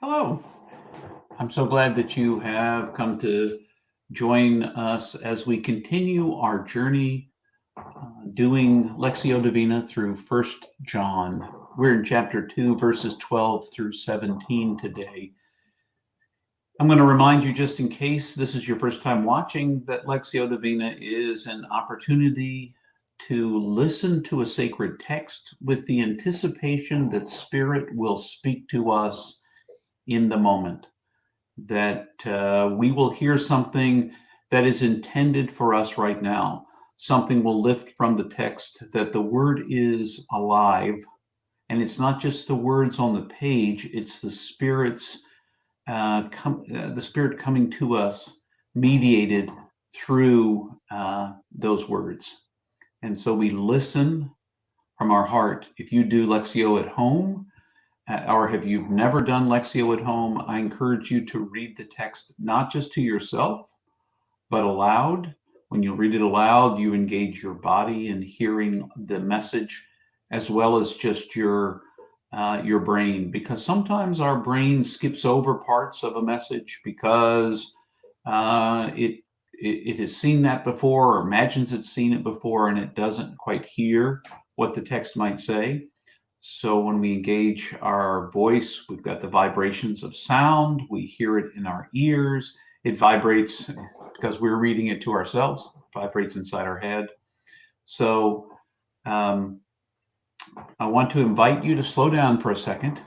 Hello. I'm so glad that you have come to join us as we continue our journey doing Lectio Divina through First John. We're in chapter 2, verses 12 through 17 today. I'm going to remind you, just in case this is your first time watching, that Lectio Divina is an opportunity to listen to a sacred text with the anticipation that Spirit will speak to us in the moment, that we will hear something that is intended for us right now. Something will lift from the text, that the word is alive, and it's not just the words on the page, it's the Spirit's the Spirit coming to us, mediated through those words. And so we listen from our heart. If you do Lectio at home, or have you never done Lectio at home, I encourage you to read the text not just to yourself, but aloud. When you read it aloud, you engage your body in hearing the message, as well as just your brain, because sometimes our brain skips over parts of a message because it has seen that before, or imagines it's seen it before, and it doesn't quite hear what the text might say. So when we engage our voice, we've got the vibrations of sound. We hear it in our ears. It vibrates because we're reading it to ourselves. It vibrates inside our head. So I want to invite you to slow down for a second.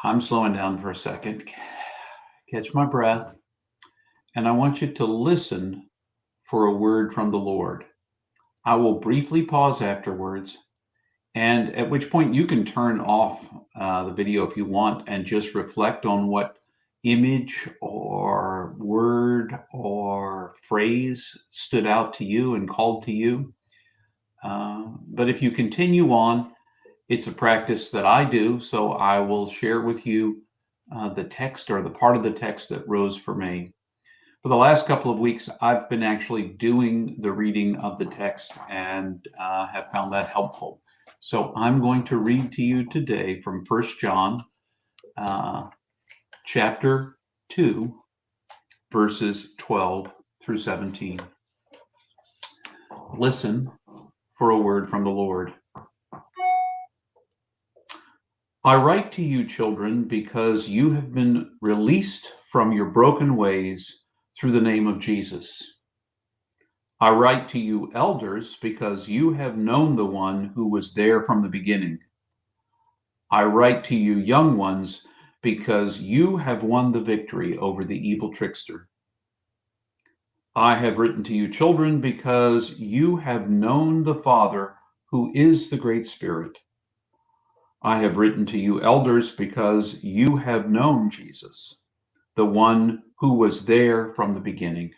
I'm slowing down for a second. Catch my breath. And I want you to listen for a word from the Lord. I will briefly pause afterwards, and at which point you can turn off the video if you want and just reflect on what image or word or phrase stood out to you and called to you. But if you continue on, it's a practice that I do, so I will share with you the text, or the part of the text that rose for me. For the last couple of weeks, I've been actually doing the reading of the text and have found that helpful. So I'm going to read to you today from 1 John chapter 2, verses 12 through 17. Listen for a word from the Lord. I write to you, children, because you have been released from your broken ways through the name of Jesus. I write to you, elders, because you have known the one who was there from the beginning. I write to you, young ones, because you have won the victory over the evil trickster. I have written to you, children, because you have known the Father, who is the Great Spirit. I have written to you, elders, because you have known Jesus, the one who was there from the beginning.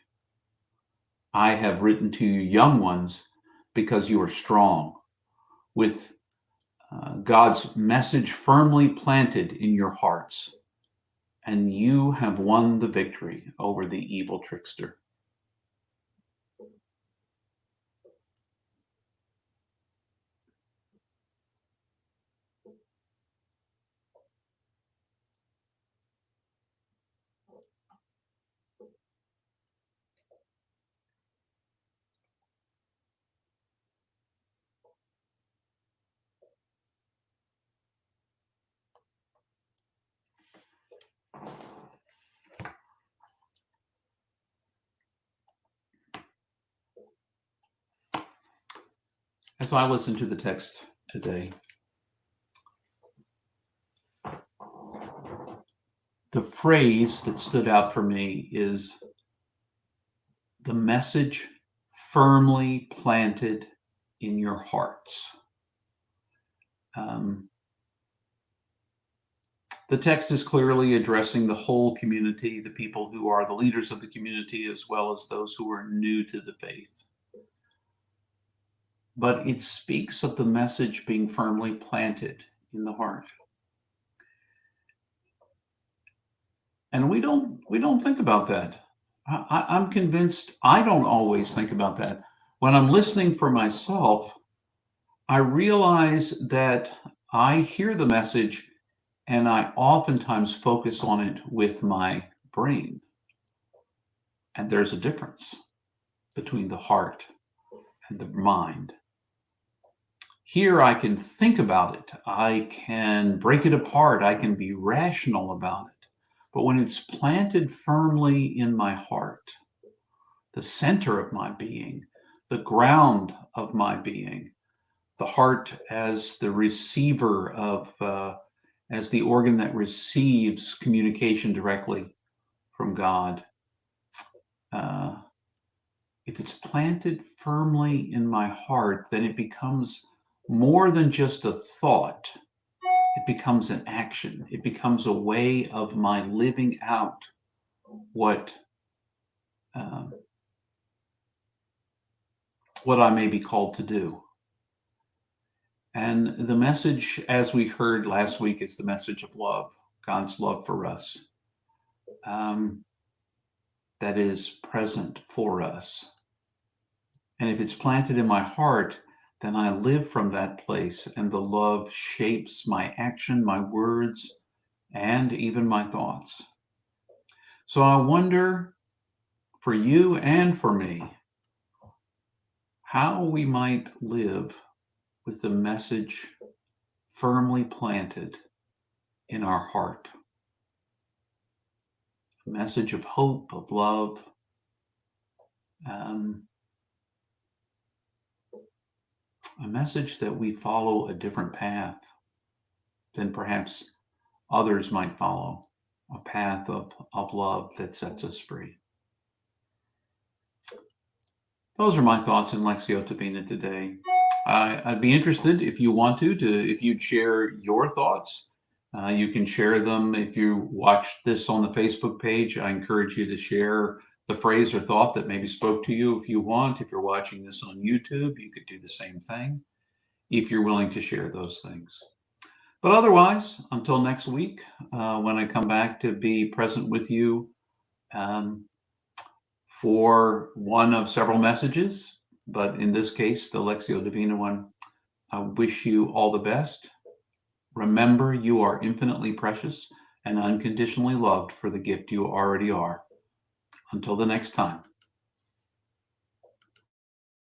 I have written to you, young ones, because you are strong, with God's message firmly planted in your hearts, and you have won the victory over the evil trickster. As I listen to the text today, the phrase that stood out for me is the message firmly planted in your hearts. The text is clearly addressing the whole community, the people who are the leaders of the community, as well as those who are new to the faith. But it speaks of the message being firmly planted in the heart. And we don't think about that. I'm convinced I don't always think about that. When I'm listening for myself, I realize that I hear the message And I oftentimes focus on it with my brain. And there's a difference between the heart and the mind. Here I can think about it. I can break it apart. I can be rational about it. But when it's planted firmly in my heart, the center of my being, the ground of my being, the heart as the receiver as the organ that receives communication directly from God. If it's planted firmly in my heart, then it becomes more than just a thought. It becomes an action. It becomes a way of my living out what I may be called to do. And the message, as we heard last week, is the message of love, God's love for us, that is present for us. And if it's planted in my heart, then I live from that place, and the love shapes my action, my words, and even my thoughts. So I wonder, for you and for me, how we might live with the message firmly planted in our heart. A message of hope, of love, a message that we follow a different path than perhaps others might follow, a path of love that sets us free. Those are my thoughts in Lectio Divina today. I'd be interested, if you want if you'd share your thoughts. You can share them if you watched this on the Facebook page. I encourage you to share the phrase or thought that maybe spoke to you if you want. If you're watching this on YouTube, you could do the same thing if you're willing to share those things. But otherwise, until next week, when I come back to be present with you for one of several messages, but in this case, the Lectio Divina one, I wish you all the best. Remember, you are infinitely precious and unconditionally loved for the gift you already are. Until the next time.